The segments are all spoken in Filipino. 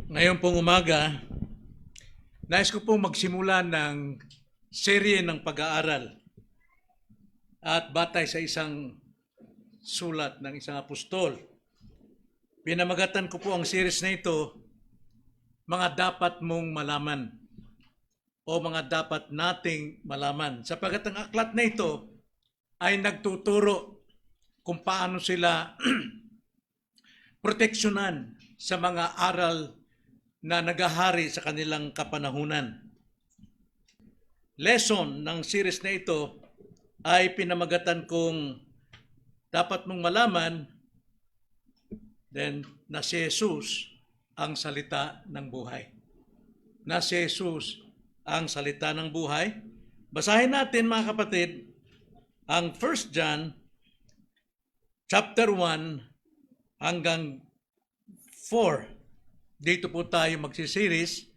Ngayon pong umaga, nais ko pong magsimula ng serye ng pag-aaral at batay sa isang sulat ng isang apostol. Pinamagatan ko po ang series na ito, mga dapat mong malaman o mga dapat nating malaman. Sapagkat ang aklat na ito ay nagtuturo kung paano sila proteksyonan sa mga aral na nagahari sa kanilang kapanahunan. Lesson ng series na ito ay pinamagatan kong dapat mong malaman na si Jesus ang salita ng buhay. Na si Jesus ang salita ng buhay. Basahin natin mga kapatid ang 1 John chapter 1 hanggang 4. Dito po tayo magsisiris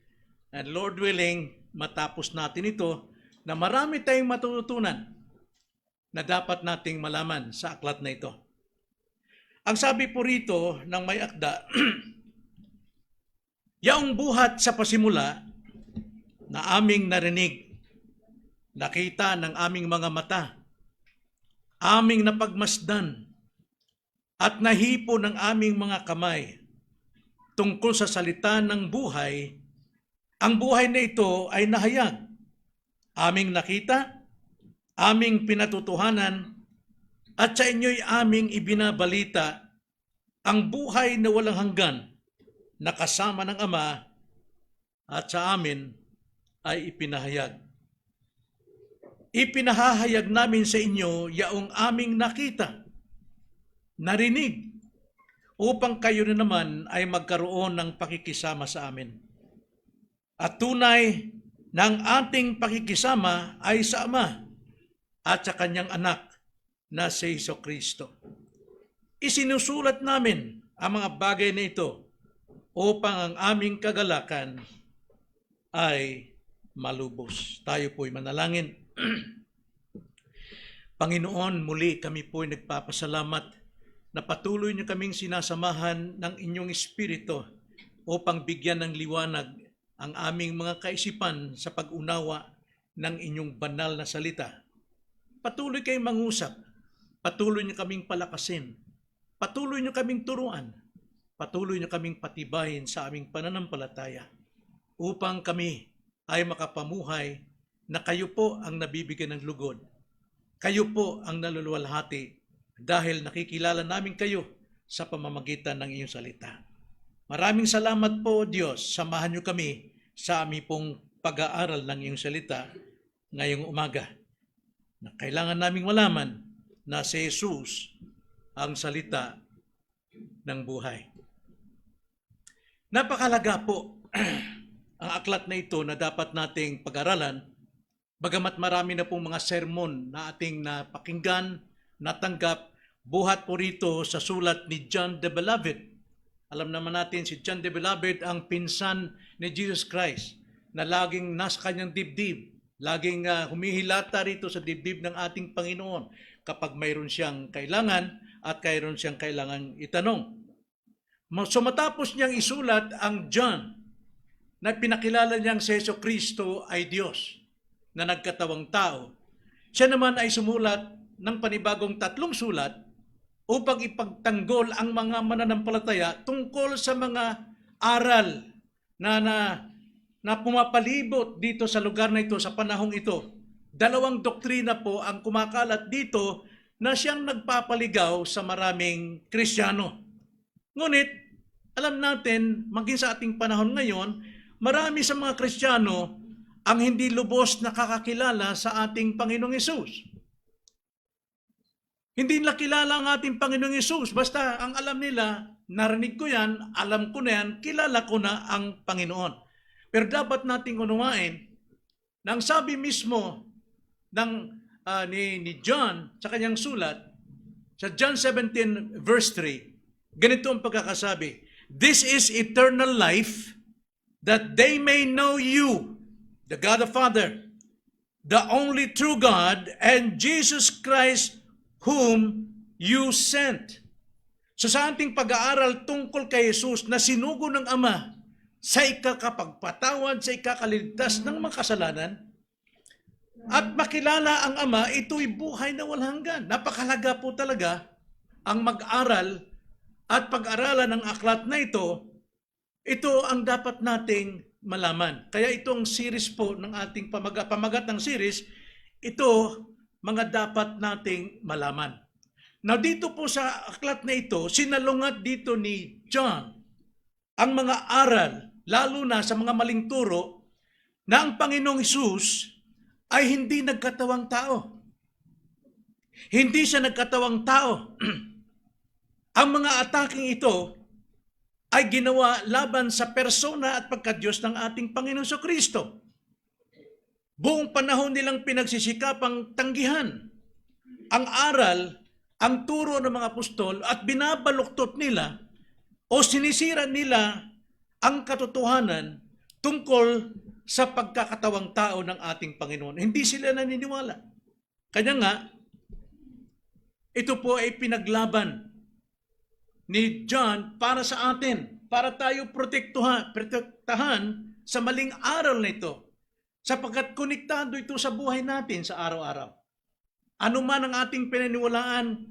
and Lord willing, matapos natin ito na marami tayong matututunan na dapat nating malaman sa aklat na ito. Ang sabi po rito ng may akda, yaong buhat sa pasimula na aming narinig, nakita ng aming mga mata, aming napagmasdan at nahipo ng aming mga kamay, tungkol sa salita ng buhay, ang buhay na ito ay nahayag. Aming nakita, aming pinatutuhanan, at sa inyo'y aming ibinabalita ang buhay na walang hanggan na kasama ng Ama at sa amin ay ipinahayag. Ipinahahayag namin sa inyo yaong aming nakita, narinig, upang kayo na naman ay magkaroon ng pakikisama sa amin. At tunay na ang ating pakikisama ay sa Ama at sa Kanyang anak na si Jesucristo. Isinusulat namin ang mga bagay na ito upang ang aming kagalakan ay malubos. Tayo po'y manalangin. Panginoon, muli kami po'y nagpapasalamat na patuloy niyo kaming sinasamahan ng inyong Espiritu upang bigyan ng liwanag ang aming mga kaisipan sa pag-unawa ng inyong banal na salita. Patuloy kayong mangusap, patuloy niyo kaming palakasin, patuloy niyo kaming turuan, patuloy niyo kaming patibayin sa aming pananampalataya upang kami ay makapamuhay na kayo po ang nabibigyan ng lugod. Kayo po ang naluluwalhati dahil nakikilala namin kayo sa pamamagitan ng iyong salita. Maraming salamat po, Diyos. Samahan niyo kami sa aming pong pag-aaral ng iyong salita ngayong umaga. Na kailangan naming malaman na si Jesus ang salita ng buhay. Napakalaga po ang aklat na ito na dapat nating pag-aralan, bagamat marami na pong mga sermon na ating napakinggan, natanggap, buhat po rito sa sulat ni John the Beloved. Alam naman natin si John the Beloved ang pinsan ni Jesus Christ na laging nasa kanyang dibdib, laging humihilata rito sa dibdib ng ating Panginoon kapag mayroon siyang kailangan at mayroon siyang kailangan itanong. So matapos niyang isulat ang John na pinakilala niyang si Jesucristo ay Diyos na nagkatawang tao, siya naman ay sumulat ng panibagong 3 sulat upang ipagtanggol ang mga mananampalataya tungkol sa mga aral na pumapalibot dito sa lugar na ito, sa panahong ito. 2 doktrina po ang kumakalat dito na siyang nagpapaligaw sa maraming Kristiyano. Ngunit, alam natin, maging sa ating panahon ngayon, marami sa mga Kristiyano ang hindi lubos nakakakilala sa ating Panginoong Hesus. Hindi nila kilala ang ating Panginoong Hesus. Basta ang alam nila, narinig ko yan, alam ko na yan, kilala ko na ang Panginoon. Pero dapat nating unawain na ang sabi mismo ni John sa kanyang sulat, sa John 17 verse 3, ganito ang pagkakasabi, "This is eternal life, that they may know you, the God the Father, the only true God, and Jesus Christ whom you sent." So sa ating pag-aaral tungkol kay Jesus na sinugo ng Ama sa ikakapagpatawad, sa ikakaligtas ng mga kasalanan, at makilala ang Ama, ito'y buhay na walang hanggan. Napakalaga po talaga ang mag-aral at pag-aralan ng aklat na ito. Ito ang dapat nating malaman. Kaya itong series po ng ating pamagat ng series, ito mga dapat nating malaman. Now dito po sa aklat na ito, sinalungat dito ni John ang mga aral, lalo na sa mga maling turo, na ang Panginoong Hesus ay hindi nagkatawang tao. Hindi siya nagkatawang tao. Ang mga ataking ito ay ginawa laban sa persona at pagka-Diyos ng ating Panginoon Kristo. Buong panahon nilang pinagsisikapang tanggihan ang aral, ang turo ng mga apostol at binabaluktot nila o sinisira nila ang katotohanan tungkol sa pagkakatawang tao ng ating Panginoon. Hindi sila naniniwala. Kanya nga, ito po ay pinaglaban ni John para sa atin, para tayo protektahan sa maling aral na ito, sapagkat konektado ito sa buhay natin sa araw-araw. Ano man ang ating pinaniwalaan,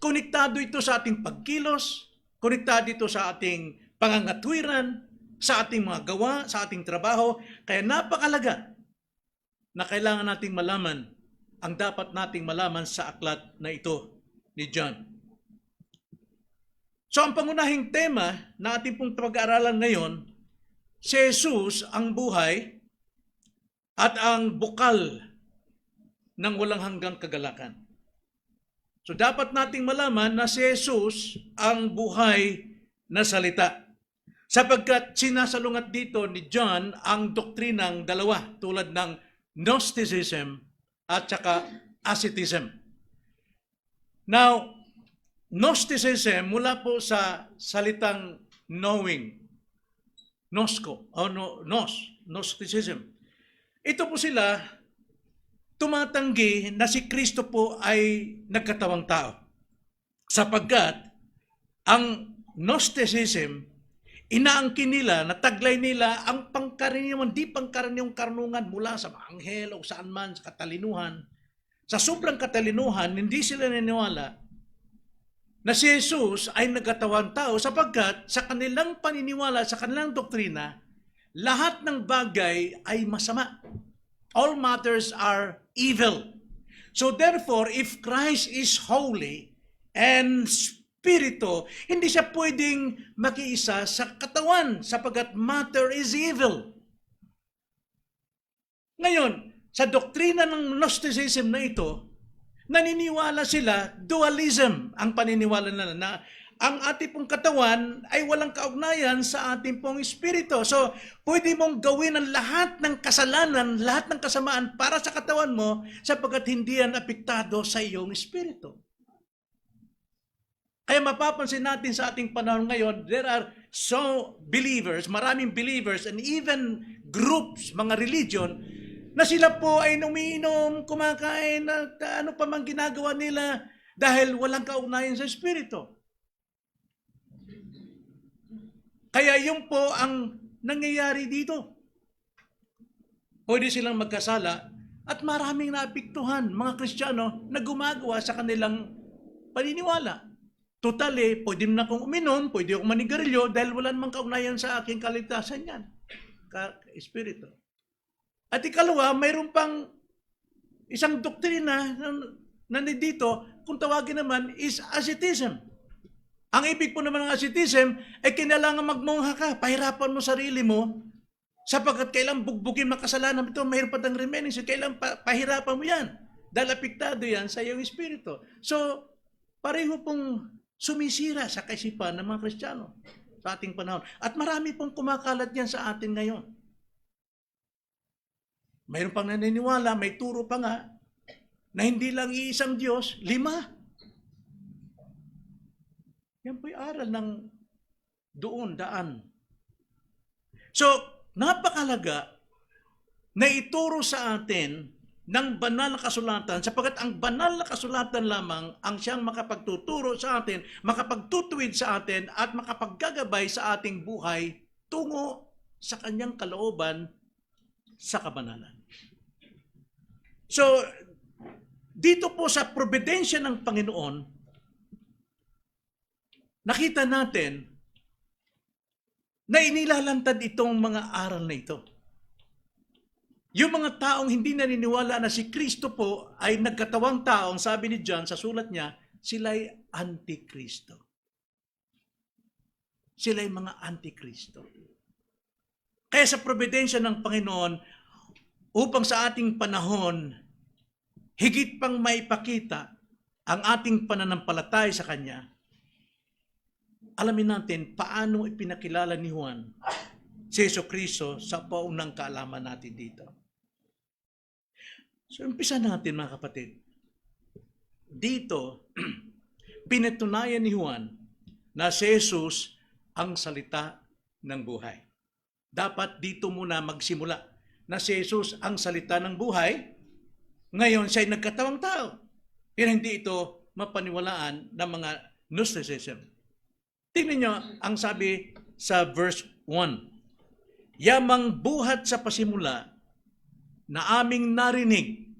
konektado ito sa ating pagkilos, konektado ito sa ating pangangatwiran, sa ating mga gawa, sa ating trabaho. Kaya napakalaga na kailangan nating malaman ang dapat nating malaman sa aklat na ito ni John. So ang pangunahing tema na ating pong pag-aaralan ngayon, si Jesus ang buhay at ang bukal ng walang hanggang kagalakan. So dapat nating malaman na si Jesus ang buhay na salita. Sapagkat sinasalungat dito ni John ang doktrinang dalawa tulad ng Gnosticism at saka asceticism. Now, Gnosticism mula po sa salitang knowing, Gnosticism. Ito po sila tumatanggi na si Kristo po ay nagkatawang tao. Sapagkat ang Gnosticism, inaangkin nila, nataglay nila ang pangkaraniwan, di pangkaraniwang karunungan mula sa mga anghel o saan man, sa katalinuhan. Sa sobrang katalinuhan, hindi sila naniniwala na si Jesus ay nagkatawang tao sapagkat sa kanilang paniniwala, sa kanilang doktrina, lahat ng bagay ay masama. All matters are evil. So therefore, if Christ is holy and spirito, hindi siya pwedeng makiisa sa katawan sapagkat matter is evil. Ngayon, sa doktrina ng Gnosticism na ito, naniniwala sila, dualism ang paniniwala nila na ang ating pong katawan ay walang kaugnayan sa ating pong espiritu. So, pwede mong gawin ang lahat ng kasalanan, lahat ng kasamaan para sa katawan mo sapagkat hindi yan apektado sa iyong espiritu. Kaya mapapansin natin sa ating panahon ngayon, there are believers, maraming believers and even groups, mga religion, na sila po ay umiinom, kumakain, at ano pa mang ginagawa nila dahil walang kaugnayan sa espiritu. Kaya yun po ang nangyayari dito. Pwede silang magkasala at maraming naapektuhan mga Kristiyano na gumagawa sa kanilang paniniwala. Total pwede na akong uminom, pwede akong manigarilyo dahil wala namang kaugnayan sa aking kaligtasan yan. Espiritu. At ikalawa, mayroon pang isang doktrina na dito, kung tawagin naman, is asceticism. Ang ibig po naman ng asceticism ay kailangan magmongha ka, pahirapan mo sarili mo, sapagkat kailang bugbugin makasalanan ito, mayroon pa tang remaining, so kailang pahirapan mo yan, dahil apektado yan sa iyong espiritu. So, pareho pong sumisira sa kaisipan ng mga Kristiyano sa ating panahon. At marami pong kumakalat yan sa atin ngayon. Mayroon pang naniniwala, may turo pa nga, na hindi lang iisang Diyos, 5. Yan po'y aral ng daan. So, napakalaga na ituro sa atin ng banal na kasulatan sapagkat ang banal na kasulatan lamang ang siyang makapagtuturo sa atin, makapagtutuwid sa atin at makapaggagabay sa ating buhay tungo sa kanyang kalooban sa kabanalan. So, dito po sa providensya ng Panginoon, nakita natin na inilalantad itong mga aral na ito. Yung mga taong hindi naniniwala na si Kristo po ay nagkatawang taong, sabi ni John sa sulat niya, sila'y antikristo. Sila'y mga antikristo. Kaya sa providensya ng Panginoon, upang sa ating panahon, higit pang maipakita ang ating pananampalataya sa Kanya, alamin natin paano ipinakilala ni Juan si Jesucristo sa paunang kaalaman natin dito. So, umpisa natin mga kapatid. Dito, pinatunayan ni Juan na si Jesus ang salita ng buhay. Dapat dito muna magsimula na si Jesus ang salita ng buhay. Ngayon, siya ay nagkatawang tao. Pero hindi ito mapaniwalaan ng mga Gnosticism. Tingnan nyo ang sabi sa verse 1. Yamang buhat sa pasimula na aming narinig,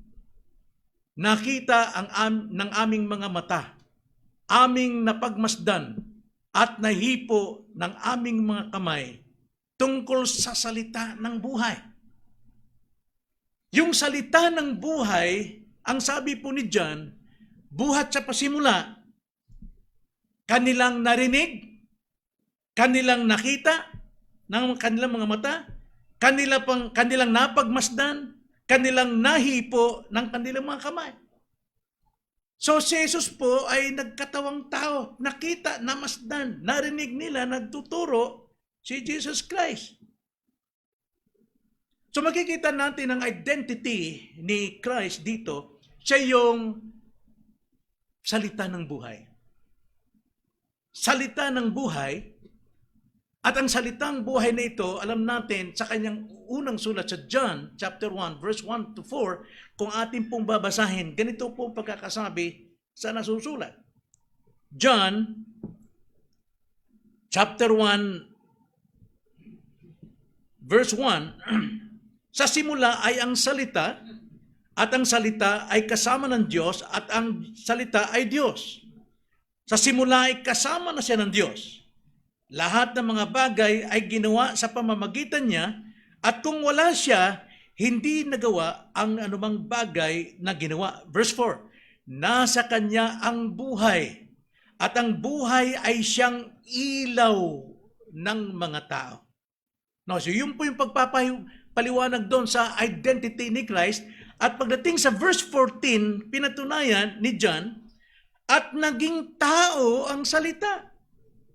nakita ng aming mga mata, aming napagmasdan at nahipo ng aming mga kamay tungkol sa salita ng buhay. Yung salita ng buhay, ang sabi po ni John, buhat sa pasimula, kanilang narinig, kanilang nakita ng kanilang mga mata, kanilang napagmasdan, kanilang nahipo ng kanilang mga kamay. So si Jesus po ay nagkatawang tao, nakita, namasdan, narinig nila, nagtuturo si Jesus Christ. So makikita natin ang identity ni Christ dito, siya yung salita ng buhay. Salita ng buhay, at ang salitang buhay na ito, alam natin sa kanyang unang sulat sa John chapter 1, verse 1 to 4, kung atin pong babasahin, ganito po ang pagkakasabi sa nasusulat. John chapter 1, verse 1, sa simula ay ang salita, at ang salita ay kasama ng Diyos, at ang salita ay Diyos. Sa simula ay kasama na siya ng Diyos. Lahat ng mga bagay ay ginawa sa pamamagitan niya, at kung wala siya, hindi nagawa ang anumang bagay na ginawa. Verse 4, nasa kanya ang buhay, at ang buhay ay siyang ilaw ng mga tao. No, so yun po yung pagpapaliwanag doon sa identity ni Christ. At pagdating sa verse 14, pinatunayan ni John, at naging tao ang salita.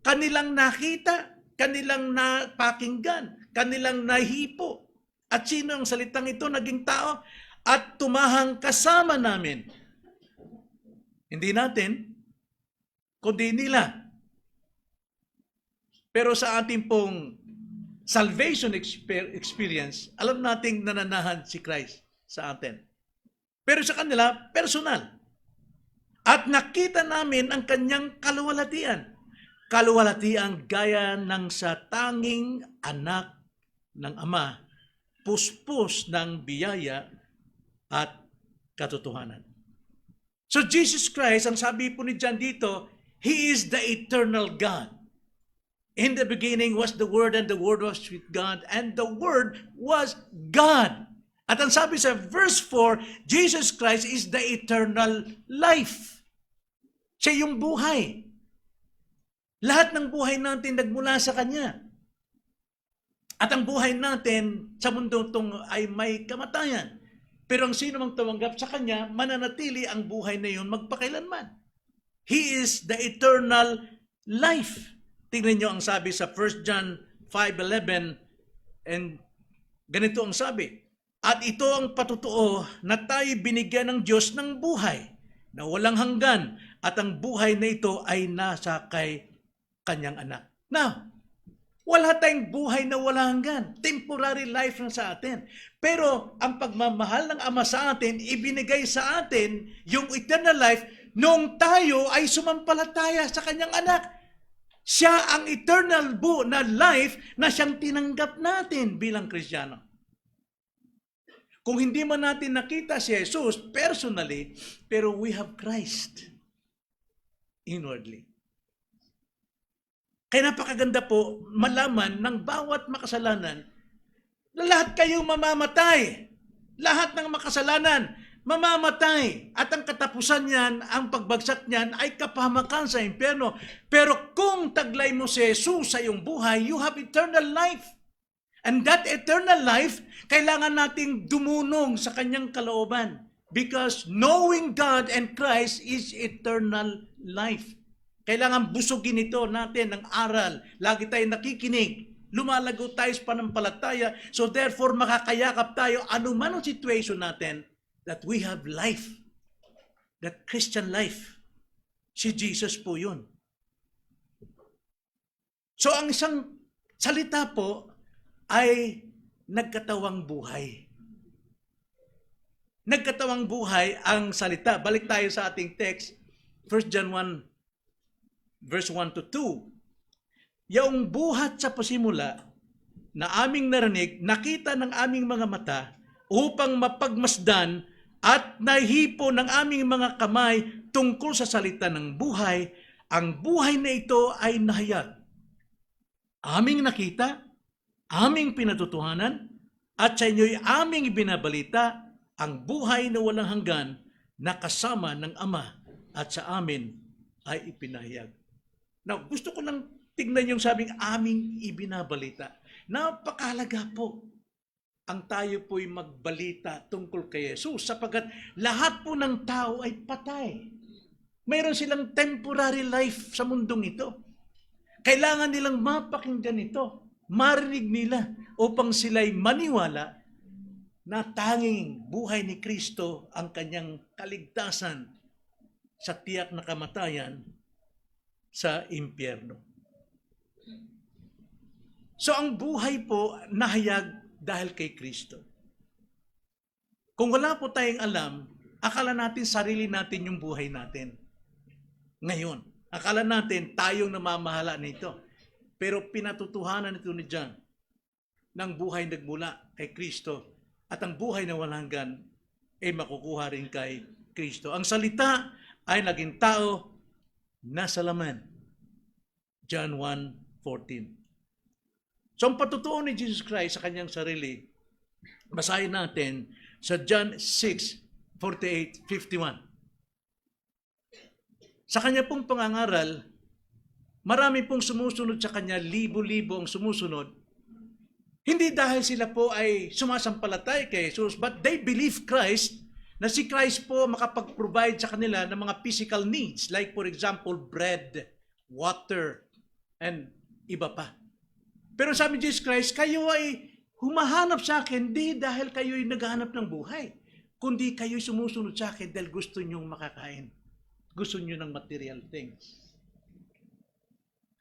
Kanilang nakita, kanilang napakinggan, kanilang nahipo. At sino ang salitang ito naging tao? At tumahang kasama namin. Hindi natin, kundi nila. Pero sa ating pong salvation experience, alam nating nananahan si Christ sa atin. Pero sa kanila, personal. At nakita namin ang kanyang kaluwalhatian. Kaluwalhatian gaya ng sa tanging anak ng Ama, puspos ng biyaya at katotohanan. So Jesus Christ, ang sabi po ni John dito, He is the eternal God. In the beginning was the Word, and the Word was with God, and the Word was God. At ang sabi sa verse 4, Jesus Christ is the eternal life. Siya yung buhay. Lahat ng buhay natin nagmula sa Kanya. At ang buhay natin sa mundo itong ay may kamatayan. Pero ang sino mang tumanggap sa Kanya, mananatili ang buhay na yun magpakailanman. He is the eternal life. Tingnan nyo ang sabi sa 1 John 5:11, and ganito ang sabi, at ito ang patutuo na tayo binigyan ng Diyos ng buhay na walang hanggan, at ang buhay na ito ay nasa kay Kanyang anak. Now, wala tayong buhay na walang hanggan. Temporary life lang sa atin. Pero ang pagmamahal ng Ama sa atin, ibinigay sa atin yung eternal life nung tayo ay sumampalataya sa Kanyang anak. Siya ang eternal na life na siyang tinanggap natin bilang Kristiyano. Kung hindi man natin nakita si Jesus personally, pero we have Christ inwardly. Kaya napakaganda po malaman ng bawat makasalanan na lahat kayong mamamatay. Lahat ng makasalanan mamamatay. At ang katapusan niyan, ang pagbagsak niyan ay kapahamakan sa impyerno. Pero kung taglay mo si Jesus sa iyong buhay, you have eternal life. And that eternal life, kailangan nating dumunong sa kanyang kalooban. Because knowing God and Christ is eternal life. Kailangan busugin ito natin ng aral. Lagi tayong nakikinig. Lumalago tayo sa panampalataya. So therefore, makakayakap tayo anuman ang situation natin that we have life. That Christian life. Si Jesus po yun. So ang isang salita po ay nagkatawang buhay. Nagkatawang buhay ang salita. Balik tayo sa ating text, 1 John 1, verse 1 to 2. Yung buhat sa pasimula na aming narinig, nakita ng aming mga mata upang mapagmasdan at nahipo ng aming mga kamay tungkol sa salita ng buhay, ang buhay na ito ay nahayag. Aming nakita, aming pinatutuhanan, at sa inyo'y aming ibinabalita ang buhay na walang hanggan na kasama ng Ama at sa amin ay ipinahayag. Now, gusto ko lang tignan yung sabing aming ibinabalita. Napakahalaga po ang tayo po'y magbalita tungkol kay Jesus sapagkat lahat po ng tao ay patay. Mayroon silang temporary life sa mundong ito. Kailangan nilang mapakinggan ito, marinig nila upang sila'y maniwala na tanging buhay ni Kristo ang kanyang kaligtasan sa tiyak na kamatayan sa impyerno. So ang buhay po nahayag dahil kay Kristo. Kung wala po tayong alam, akala natin sarili natin yung buhay natin. Ngayon, akala natin tayong namamahala nito. Pero pinatutuhanan ito ni John ng buhay nagmula kay Kristo at ang buhay na walang hanggan ay makukuha rin kay Kristo. Ang salita ay naging tao na sa laman. John 1:14. So ang patutuo ni Jesus Christ sa kanyang sarili, basahin natin sa John 6:48-51. Sa kanya pong pangangaral, marami pong sumusunod sa kanya, libo-libo ang sumusunod. Hindi dahil sila po ay sumasampalatay kay Jesus, but they believe Christ, na si Christ po makapag-provide sa kanila ng mga physical needs, like for example, bread, water, and iba pa. Pero sabi ni Jesus Christ, kayo ay humahanap sa akin, di dahil kayo ay naghahanap ng buhay, kundi kayo ay sumusunod sa akin dahil gusto nyong makakain. Gusto nyo ng material things.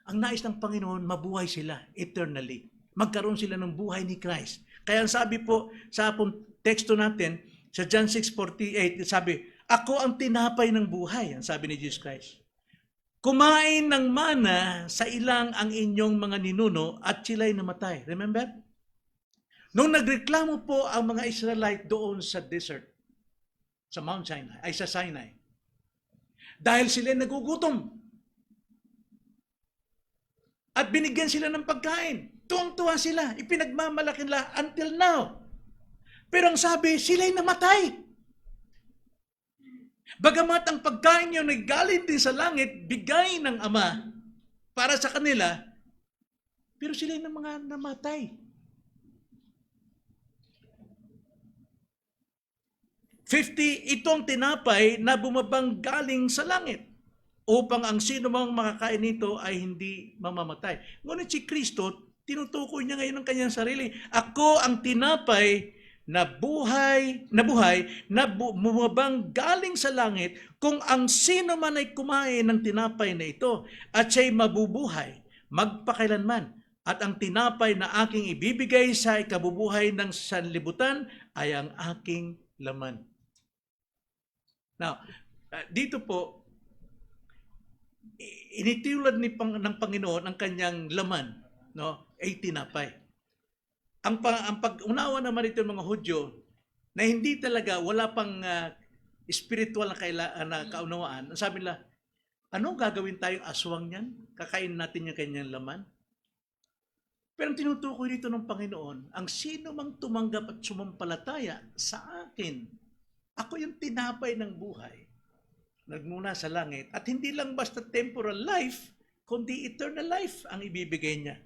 Ang nais ng Panginoon, mabuhay sila eternally. Magkaroon sila ng buhay ni Christ. Kaya ang sabi po sa teksto natin, sa John 6:48, sabi, ako ang tinapay ng buhay, ang sabi ni Jesus Christ. Kumain ng mana sa ilang ang inyong mga ninuno at sila'y namatay. Remember? Nung nagreklamo po ang mga Israelite doon sa desert, sa Mount Sinai, ay sa Sinai, dahil sila nagugutom, at binigyan sila ng pagkain. Tuwang-tuwa sila. Ipinagmamalaki nila until now. Pero ang sabi, sila'y namatay. Bagamat ang pagkain nyo naggaling din sa langit, bigay ng Ama para sa kanila, pero sila'y ng mga namatay. 50, itong tinapay na bumabang galing sa langit upang ang sino mang makakain nito ay hindi mamamatay. Ngunit si Kristo, tinutukoy niya ngayon ang kanyang sarili. Ako ang tinapay na buhay, na bumabang galing sa langit, kung ang sino man ay kumain ng tinapay na ito at siya'y mabubuhay, magpakailanman. At ang tinapay na aking ibibigay sa ikabubuhay ng sanlibutan ay ang aking laman. Now, dito po, initulad ng Panginoon ang kanyang laman, no? Ay tinapay. Ang pag-unawa naman ito ng mga Hudyo na hindi talaga, wala pang spiritual na kaunawaan. Sabi nila, ano gagawin tayong aswang niyan? Kakain natin yung kanyang laman? Pero ang tinutukoy dito ng Panginoon, ang sino mang tumanggap at sumampalataya sa akin, ako yung tinapay ng buhay, nagmuna sa langit, at hindi lang basta temporal life, kundi eternal life ang ibibigay niya.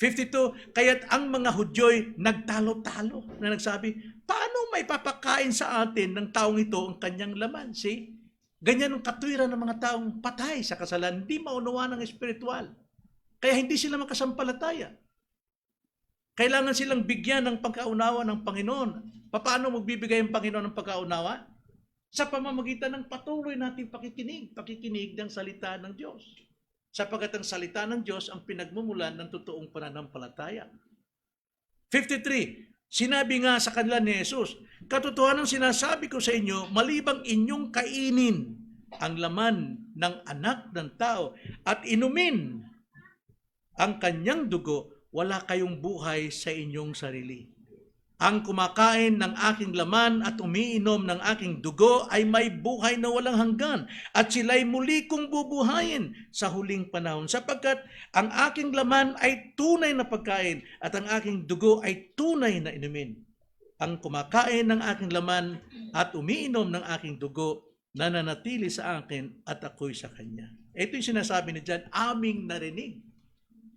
52, kaya't ang mga Hudyo'y nagtalo-talo na nagsabi, paano may papakain sa atin ng taong ito ang kanyang laman? See? Ganyan ang katwiran ng mga taong patay sa kasalanan, hindi maunawa ng espiritual. Kaya hindi sila makasampalataya. Kailangan silang bigyan ng pagkaunawa ng Panginoon. Paano magbibigay ang Panginoon ng pagkaunawa? Sa pamamagitan ng patuloy nating pakikinig ng salita ng Diyos. Sapagkat ang salita ng Diyos ang pinagmumulan ng totoong pananampalataya. 53, sinabi nga sa kanila ni Jesus, katotohanan sinasabi ko sa inyo, malibang inyong kainin ang laman ng anak ng tao at inumin ang kanyang dugo, wala kayong buhay sa inyong sarili. Ang kumakain ng aking laman at umiinom ng aking dugo ay may buhay na walang hanggan at sila'y muli kong bubuhayin sa huling panahon sapagkat ang aking laman ay tunay na pagkain at ang aking dugo ay tunay na inumin. Ang kumakain ng aking laman at umiinom ng aking dugo nananatili sa akin at ako'y sa kanya. Ito yung sinasabi ni John, aming narinig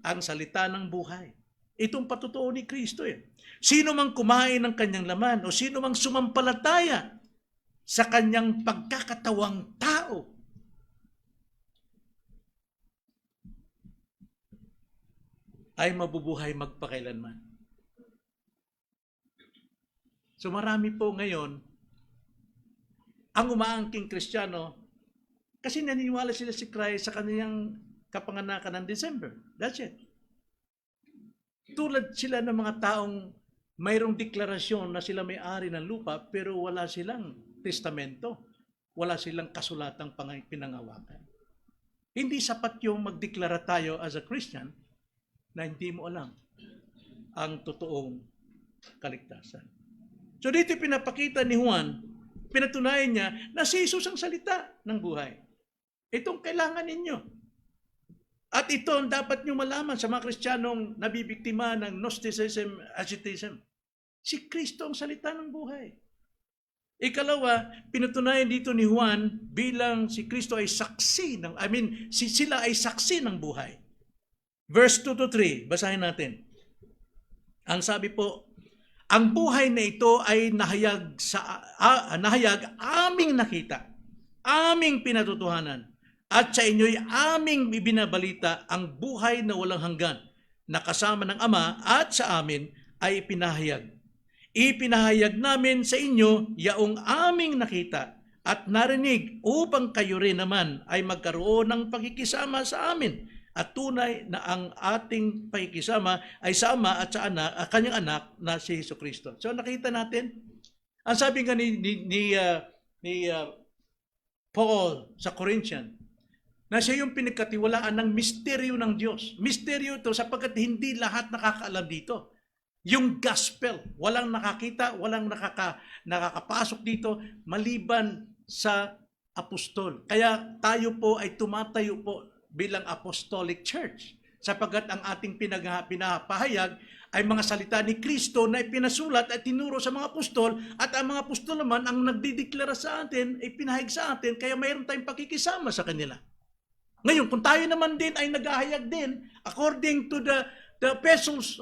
ang salita ng buhay. Itong patutuo ni Kristo eh. Sino mang kumain ng kanyang laman o sino mang sumampalataya sa kanyang pagkakatawang tao, ay mabubuhay magpakailanman. So marami po ngayon ang umaangking Kristiyano kasi naniniwala sila si Christ sa kanyang kapanganakan ng December. That's it. Tulad sila ng mga taong mayroong deklarasyon na sila may-ari ng lupa pero wala silang testamento. Wala silang kasulatang pinangawakan. Hindi sapat yung magdeklara tayo as a Christian na hindi mo alam ang totoong kaligtasan. So dito pinapakita ni Juan, pinatunayan niya na si Jesus ang salita ng buhay. Itong kailangan ninyo. At ito ang dapat nyo malaman sa mga Kristiyanong nabibiktima ng Gnosticism, asceticism. Si Kristo ang salita ng buhay. Ikalawa, pinatunayan dito ni Juan bilang si Kristo ay saksi ng, sila ay saksi ng buhay. Verse 2-3, basahin natin. Ang sabi po, ang buhay na ito ay nahayag aming nakita, aming pinatutuhanan, at sa inyo'y aming ibinabalita ang buhay na walang hanggan, na kasama ng Ama at sa amin ay ipinahayag. Ipinahayag namin sa inyo yaong aming nakita at narinig upang kayo rin naman ay magkaroon ng pakikisama sa amin. At tunay na ang ating pakikisama ay sa Ama at sa kanyang anak na si Jesucristo. So nakita natin, ang sabi nga ni Paul sa Corinthian, na siya yung pinagkatiwalaan ng misteryo ng Diyos. Misteryo ito sapagkat hindi lahat nakakaalam dito. Yung gospel, walang nakakita, walang nakakapasok dito maliban sa apostol. Kaya tayo po ay tumatayo po bilang apostolic church. Sapagkat ang ating pinapahayag ay mga salita ni Kristo na ipinasulat at tinuro sa mga apostol at ang mga apostol naman ang nagdideklara sa atin, ay pinahayag sa atin, kaya mayroon tayong pakikisama sa kanila. Ngayon, kung tayo naman din ay naghahayag din, according to the epistles,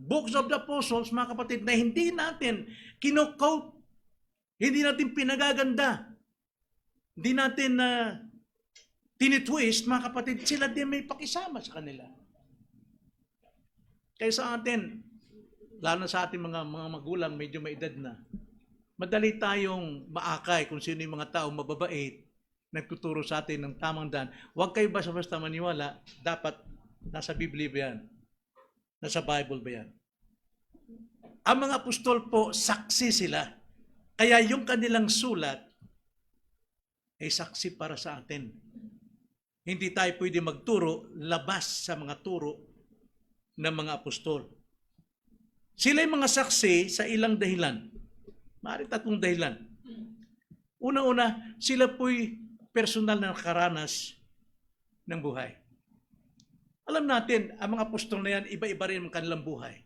books of the apostles, mga kapatid, na hindi natin kino-quote, hindi natin pinagaganda, hindi natin tinitwist, mga kapatid, sila din may pakisama sa kanila. Kaya sa atin, lalo sa ating mga magulang, medyo may edad na, madali tayong maakay kung sino yung mga taong mababait, nagtuturo sa atin ng tamang daan. Huwag kayo basta-basta maniwala, dapat nasa Biblia ba yan? Nasa Bible ba yan? Ang mga apostol po, saksi sila. Kaya yung kanilang sulat ay saksi para sa atin. Hindi tayo pwede magturo labas sa mga turo ng mga apostol. Sila'y mga saksi sa ilang dahilan. Maaari tatlong dahilan. Una-una, sila po'y personal na nakaranas ng buhay. Alam natin, ang mga apostol na yan, iba-iba rin ang kanilang buhay.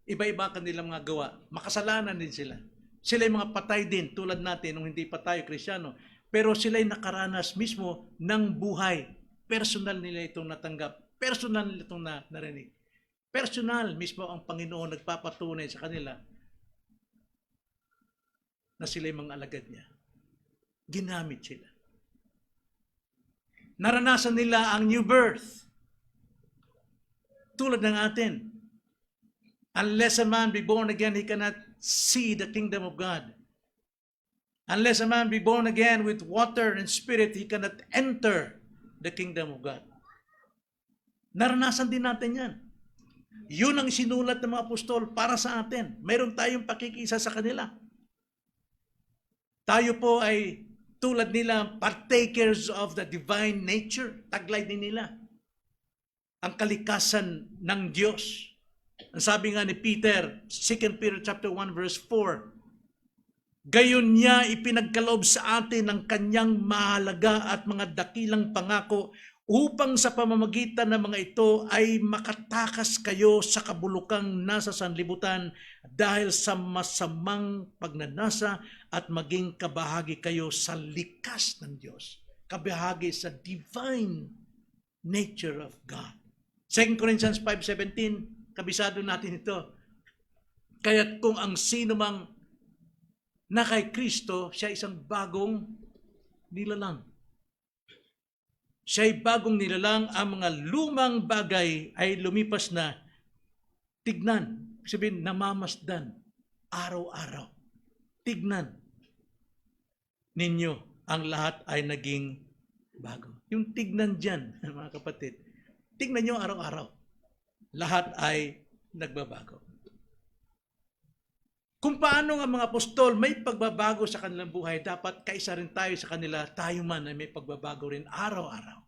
Iba-iba ang kanilang mga gawa. Makasalanan din sila. Sila'y mga patay din, tulad natin, nung hindi pa tayo Kristiyano. Pero sila'y nakaranas mismo ng buhay. Personal nila itong natanggap. Personal nila itong narinig. Personal mismo ang Panginoon nagpapatunay sa kanila na sila'y mga alagad niya. Ginamit sila. Naranasan nila ang new birth. Tulad ng atin. Unless a man be born again, he cannot see the kingdom of God. Unless a man be born again with water and spirit, he cannot enter the kingdom of God. Naranasan din natin yan. Yun ang sinulat ng mga apostol para sa atin. Mayroon tayong pakikisa sa kanila. Tayo po ay tulad nila, partakers of the divine nature. Taglay din nila ang kalikasan ng Diyos. Ang sabi nga ni Peter, 2 Peter chapter 1 verse 4, gayon niya ipinagkaloob sa atin ang kanyang mahalaga at mga dakilang pangako upang sa pamamagitan ng mga ito ay makatakas kayo sa kabulukang nasa sanlibutan dahil sa masamang pagnanasa at maging kabahagi kayo sa likas ng Diyos. Kabahagi sa divine nature of God. 2 Corinthians 5:17, kabisado natin ito. Kaya't kung ang sino mang na kay Kristo, siya isang bagong nilalang. Siya'y bagong nilalang, ang mga lumang bagay ay lumipas na. Tignan, sabihin, namamasdan, araw-araw. Tignan ninyo, ang lahat ay naging bago. Yung tignan dyan, mga kapatid, tignan nyo araw-araw. Lahat ay nagbabago. Kung paano nga mga apostol may pagbabago sa kanilang buhay, dapat kaisa rin tayo sa kanila, tayo man ay may pagbabago rin araw-araw.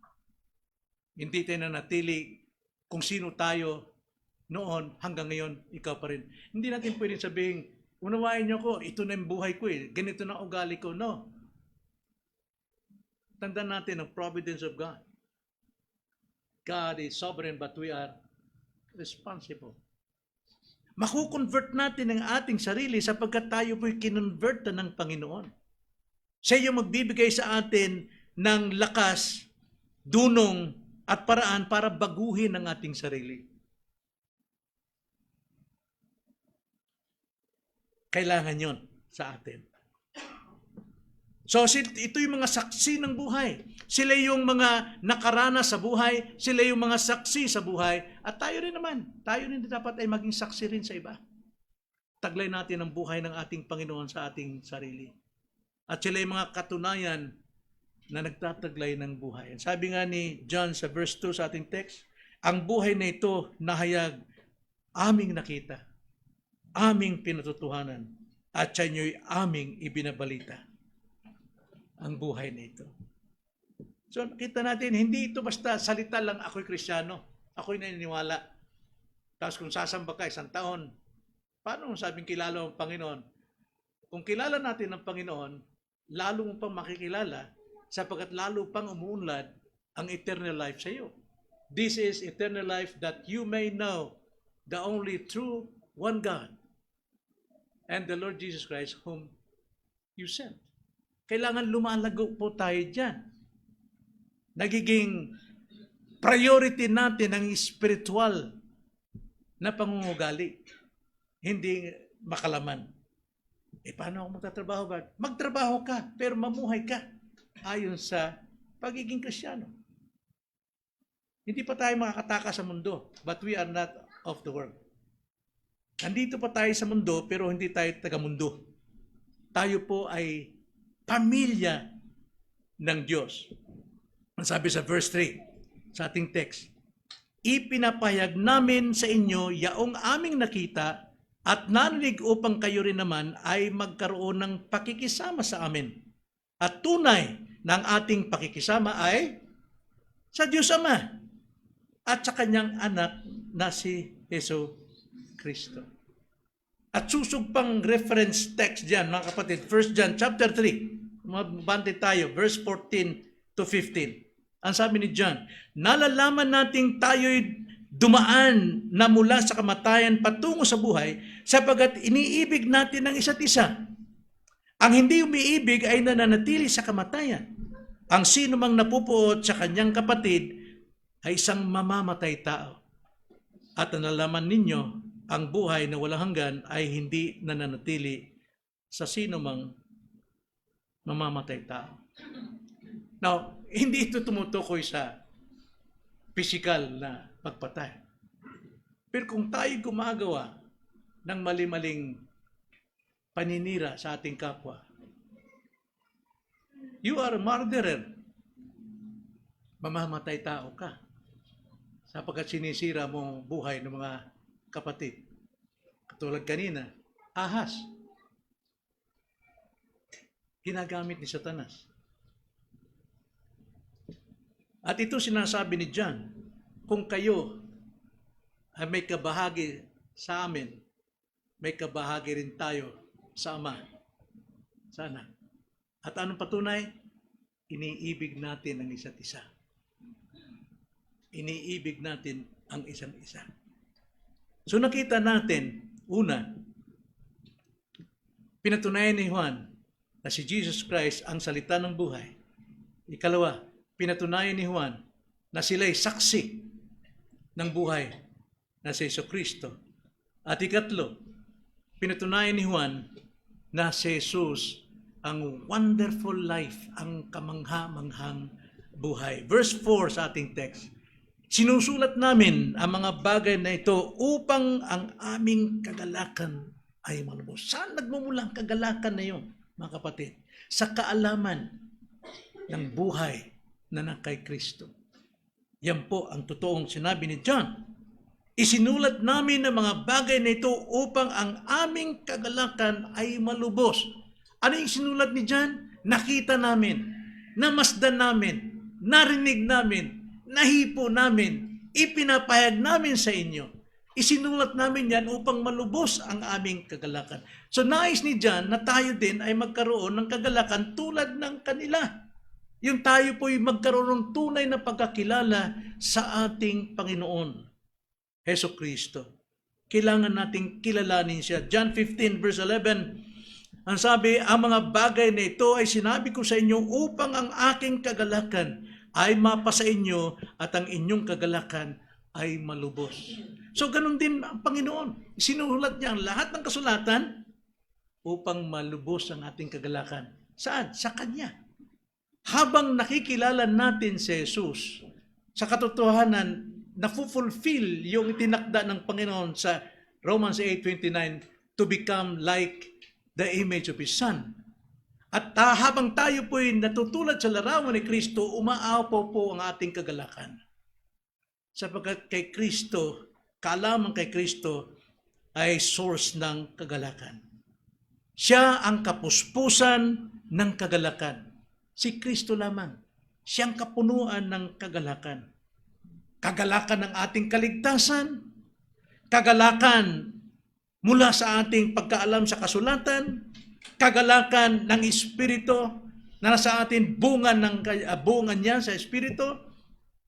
Hindi tayo nanatili kung sino tayo noon hanggang ngayon, ikaw pa rin. Hindi natin pwedeng sabihin, unawain niyo ko, ito na yung buhay ko ganito na ugali ko. No. Tandaan natin ang providence of God. God is sovereign but we are responsible. Makukonvert natin ang ating sarili sapagkat tayo po'y kinonverta ng Panginoon. Siya yung magbibigay sa atin ng lakas, dunong at paraan para baguhin ang ating sarili. Kailangan yon sa atin. So ito yung mga saksi ng buhay. Sila yung mga nakaranas sa buhay, sila yung mga saksi sa buhay, at tayo rin naman. Tayo rin dapat ay maging saksi rin sa iba. Taglay natin ang buhay ng ating Panginoon sa ating sarili. At sila yung mga katunayan na nagtataglay ng buhay. Sabi nga ni John sa verse 2 sa ating text, ang buhay na ito nahayag aming nakita, aming pinatutuhanan, at siya nyo'y aming ibinabalita. Ang buhay na ito. So nakita natin, hindi ito basta salita lang ako'y Kristiyano, ako'y naniniwala. Tapos kung sasamba ka isang taon, paano sabing kilala ang Panginoon? Kung kilala natin ang Panginoon, lalo mo pang makikilala sapagkat lalo pang umuunlad ang eternal life sa iyo. This is eternal life that you may know the only true one God and the Lord Jesus Christ whom you sent. Kailangan lumalago po tayo dyan. Nagiging priority natin ang spiritual na pangungugali. Hindi makalaman. Paano ako magtatrabaho ba? Magtrabaho ka, pero mamuhay ka ayon sa pagiging Kristiyano. Hindi pa tayo makakataka sa mundo, but we are not of the world. Nandito pa tayo sa mundo, pero hindi tayo taga-mundo. Tayo po ay pamilya ng Diyos. Ang sabi sa verse 3, sa ating text, ipinapahayag namin sa inyo yaong aming nakita at narinig upang kayo rin naman ay magkaroon ng pakikisama sa amin. At tunay na ang ating pakikisama ay sa Diyos Ama at sa kanyang anak na si Hesus Kristo. At susog pang reference text diyan, mga kapatid, 1 John chapter 3. Mabante tayo, verse 14 to 15. Ang sabi ni John, nalalaman nating tayo'y dumaan na mula sa kamatayan patungo sa buhay sapagkat iniibig natin ang isa't isa. Ang hindi umiibig ay nananatili sa kamatayan. Ang sino mang napupuot sa kanyang kapatid ay isang mamamatay tao. At nalalaman ninyo, ang buhay na walang hanggan ay hindi nananatili sa sino mang mamamatay tao. Now, hindi ito tumutukoy sa physical na pagpatay. Pero kung tayo gumagawa ng mali-maling paninira sa ating kapwa, you are a murderer. Mamamatay tao ka sapagkat sinisira mo buhay ng mga kapatid. Katulad kanina, ahas. Ginagamit ni Satanas. At ito sinasabi ni John, kung kayo ay may kabahagi sa amin, may kabahagi rin tayo sa Ama. Sana. At anong patunay? Iniibig natin ang isa't isa. Iniibig natin ang isang isa. So nakita natin, una, pinatunayan ni Juan na si Jesus Christ ang salita ng buhay. Ikalawa, pinatunayan ni Juan na sila'y saksi ng buhay na si Jesucristo. At ikatlo, pinatunayan ni Juan na si Jesus ang wonderful life, ang kamangha-manghang buhay. Verse 4 sa ating text, sinusulat namin ang mga bagay na ito upang ang aming kagalakan ay malubos. Saan nagmumula ang kagalakan na yun, mga kapatid? Sa kaalaman ng buhay na kay Kristo. Yan po ang totoong sinabi ni John. Isinulat namin ang mga bagay na ito upang ang aming kagalakan ay malubos. Ano yung sinulat ni John? Nakita namin, namasdan namin, narinig namin, nahipo namin, ipinapahayag namin sa inyo. Isinulat namin yan upang malubos ang aming kagalakan. So nais ni John na tayo din ay magkaroon ng kagalakan tulad ng kanila. Yung tayo po'y magkaroon ng tunay na pagkakilala sa ating Panginoon, Hesus Kristo. Kailangan nating kilalanin siya. John 15 verse 11, ang sabi, ang mga bagay na ito ay sinabi ko sa inyo upang ang aking kagalakan ay mapasa inyo at ang inyong kagalakan ay malubos. So ganun din ang Panginoon. Sinulat niya ang lahat ng kasulatan upang malubos ang ating kagalakan. Saan? Sa Kanya. Habang nakikilala natin si Jesus, sa katotohanan, na-fulfill yung itinakda ng Panginoon sa Romans 8:29 to become like the image of His Son. At habang tayo po'y natutulad sa larawan ni Kristo, umaapaw po ang ating kagalakan. Sapagkat kay Kristo, kaalaman kay Kristo ay source ng kagalakan. Siya ang kapuspusan ng kagalakan. Si Kristo lamang. Siyang kapunuan ng kagalakan. Kagalakan ng ating kaligtasan, kagalakan mula sa ating pagkaalam sa kasulatan, kagalakan ng Espiritu na nasa atin, bunga niya sa Espiritu,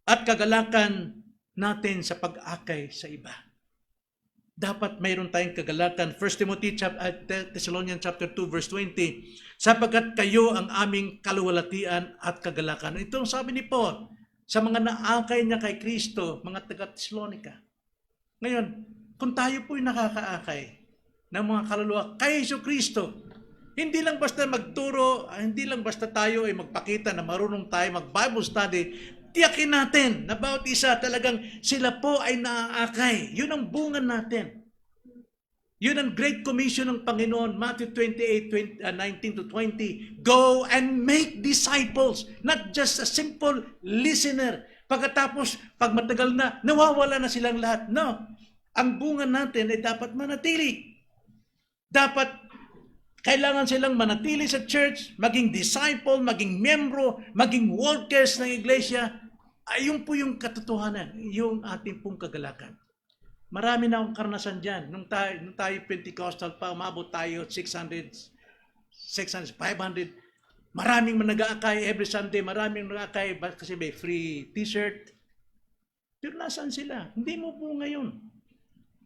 at kagalakan natin sa pag-akay sa iba. Dapat mayroon tayong kagalakan. 1 Timothy Thessalonians chapter 2 verse 20, sapagkat kayo ang aming kaluwalhatian at kagalakan. Ito ang sabi ni Paul sa mga naakay niya kay Kristo, mga taga-Thessalonica. Ngayon, kung tayo po'y nakakaakay ng mga kaluluwa kay Jesucristo, hindi lang basta magturo, hindi lang basta tayo ay magpakita na marunong tayo mag-Bible study, tiyakin natin na bawat isa talagang sila po ay naaakay. Yun ang bunga natin. Yun ang Great Commission ng Panginoon, Matthew 28, 19 to 20. Go and make disciples, not just a simple listener. Pagkatapos, pag matagal na, nawawala na silang lahat. No. Ang bunga natin ay dapat manatili. Dapat kailangan silang manatili sa church, maging disciple, maging membro, maging workers ng iglesia, Ayun po yung katotohanan, yung ating pong kagalakan. Marami na akong karanasan dyan. Nung tayo Pentecostal pa, umabot tayo 600, 500. Maraming nag-aakay every Sunday, maraming nag-aakay kasi may free t-shirt. Pero nasaan sila? Hindi mo po ngayon.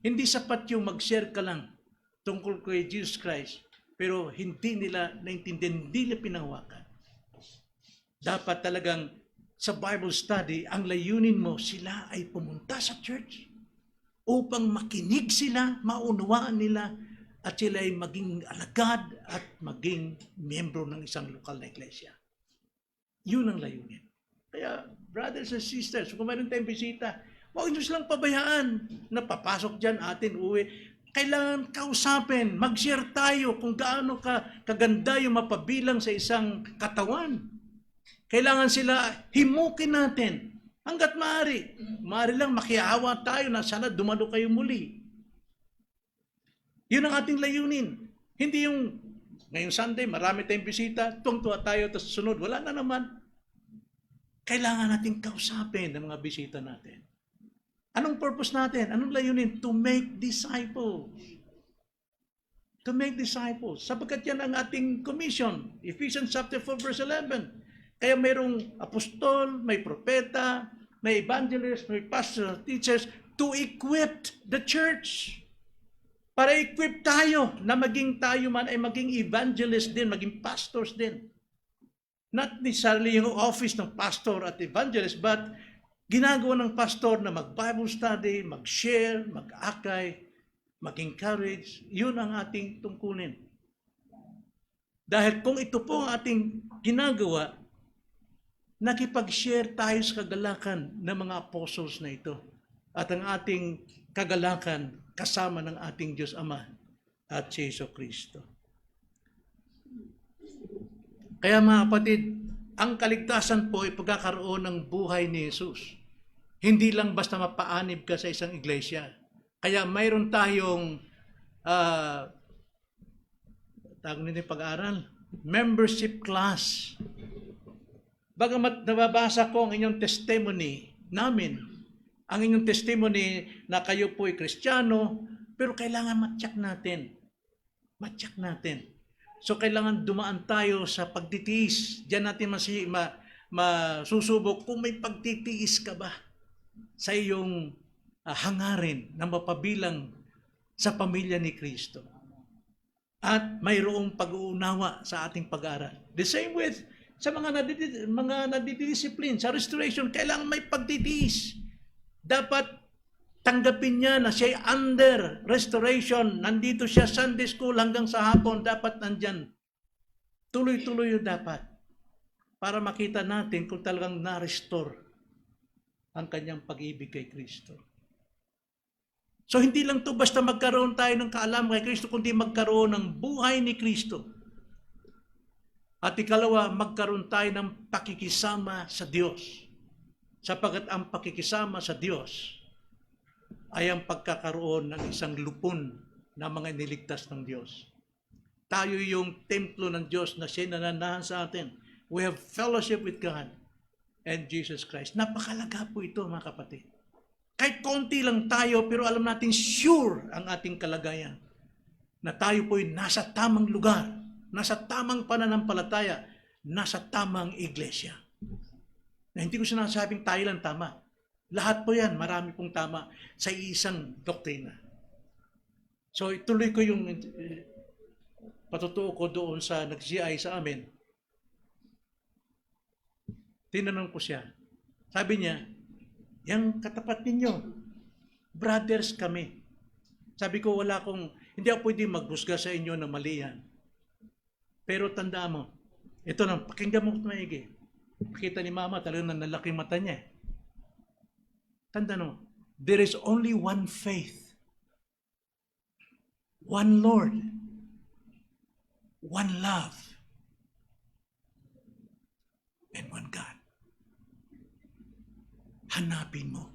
Hindi sapat yung mag-share ka lang tungkol kay Jesus Christ, pero hindi nila naintindihan, hindi nila pinahawakan. Dapat talagang sa Bible study, ang layunin mo, sila ay pumunta sa church upang makinig sila, maunawaan nila, at sila ay maging alagad at maging miyembro ng isang lokal na iglesia. Yun ang layunin. Kaya, brothers and sisters, kung mayroon tayong bisita, huwag nyo silang pabayaan na papasok dyan atin, uwi. Kailangan kausapin, mag-share tayo kung gaano kaganda yung mapabilang sa isang katawan. Kailangan sila himukin natin hanggat maaari. Maaari lang makiawa tayo na sana dumalo kayo muli. Yun ang ating layunin. Hindi yung ngayong Sunday, marami tayong bisita, tuwang-tuwa tayo, tapos sunod, wala na naman. Kailangan natin kausapin ng mga bisita natin. Anong purpose natin? Anong layunin? To make disciples. To make disciples. Sapagkat yan ang ating commission. Ephesians chapter 4 verse 11. Kaya mayroong apostol, may propeta, may evangelist, may pastor, teachers to equip the church. Para equip tayo na maging tayo man ay maging evangelist din, maging pastors din. Not necessarily yung office ng pastor at evangelist, but ginagawa ng pastor na mag-Bible study, mag-share, mag-akay, mag-encourage. Yun ang ating tungkulin. Dahil kung ito po ang ating ginagawa, nakipag-share tayo sa kagalakan ng mga apostles na ito. At ang ating kagalakan kasama ng ating Diyos Ama at si Jesu Kristo. Kaya mga kapatid, ang kaligtasan po ay pagkakaroon ng buhay ni Jesus. Hindi lang basta mapaanib ka sa isang iglesia. Kaya mayroon tayong tawag nito yung pag-aaral, membership class. Bagamat nababasa ko ang inyong testimony namin, ang inyong testimony na kayo po ay Kristiyano, pero kailangan matyak natin. Matyak natin. So kailangan dumaan tayo sa pagtitiis. Diyan natin masusubok kung may pagtitiis ka ba sa iyong hangarin na mapabilang sa pamilya ni Kristo. At mayroong pag-uunawa sa ating pag-aaral. The same with sa mga nadidisiplin, sa restoration, kailangan may pagtitiis. Dapat tanggapin niya na siya under restoration. Nandito siya Sunday school hanggang sa hapon. Dapat nandyan. Tuloy-tuloy yun dapat. Para makita natin kung talagang na-restore ang kanyang pag-ibig kay Kristo. So hindi lang to basta magkaroon tayo ng kaalaman kay Kristo, kundi magkaroon ng buhay ni Kristo. At ikalawa, magkaroon tayo ng pakikisama sa Diyos. Sapagkat ang pakikisama sa Diyos ay ang pagkakaroon ng isang lupon na mga iniligtas ng Diyos. Tayo yung templo ng Diyos na siya nananahan sa atin. We have fellowship with God and Jesus Christ. Napakalaga po ito, mga kapatid. Kahit konti lang tayo, pero alam natin sure ang ating kalagayan. Na tayo po'y nasa tamang lugar, nasa tamang pananampalataya, nasa tamang iglesia. Na hindi ko sinasabing tayo lang tama. Lahat po yan, marami pong tama sa isang doktrina. So ituloy ko yung patutuo ko doon sa nag-GI sa amin. Tinanong ko siya. Sabi niya, yang katapat ninyo, brothers kami. Sabi ko, hindi ako pwede maghusga sa inyo na mali yan. Pero tandaan mo, ito na, pakinggan mo maigi. Pakita ni Mama, talagang nalaking mata niya. Tandaan mo, there is only one faith, one Lord, one love, and one God. Hanapin mo.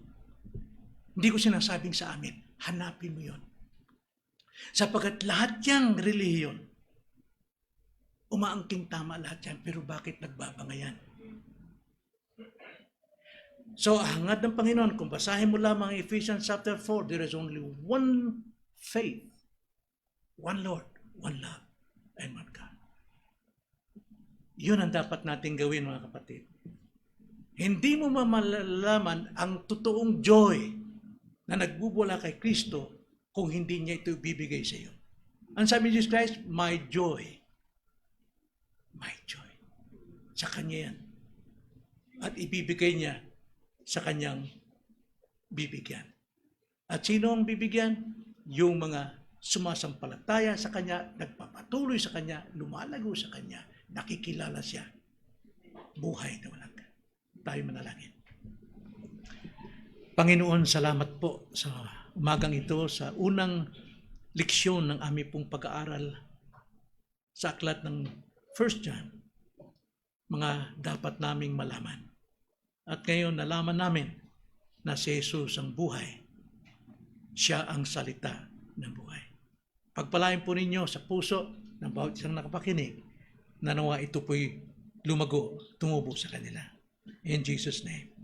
Hindi ko sinasabing sa amin, hanapin mo yon. Sapagkat lahat yang relihiyon, umaangking tama lahat yan, pero bakit nagbabangayan? So, hangad ng Panginoon, kung basahin mo lamang Ephesians chapter 4, there is only one faith, one Lord, one love, and one God. Yun ang dapat natin gawin, mga kapatid. Hindi mo malalaman ang totoong joy na nagbubula kay Kristo kung hindi niya ito ibibigay sa iyo. Ang sabi ni Jesus Christ, my joy. My joy. Sa Kanya yan. At ibibigay niya sa Kanyang bibigyan. At sino ang bibigyan? Yung mga sumasampalataya sa Kanya, nagpapatuloy sa Kanya, lumalago sa Kanya, nakikilala siya. Buhay na walang tayo manalangin. Panginoon, salamat po sa umagang ito, sa unang leksyon ng aming pong pag-aaral sa aklat ng 1 John, mga dapat naming malaman. At ngayon, nalaman namin na si Jesus ang buhay. Siya ang salita ng buhay. Pagpalain po ninyo sa puso ng bawat isang nakapakinig, na nawa ito po'y lumago, tumubo sa kanila. In Jesus' name.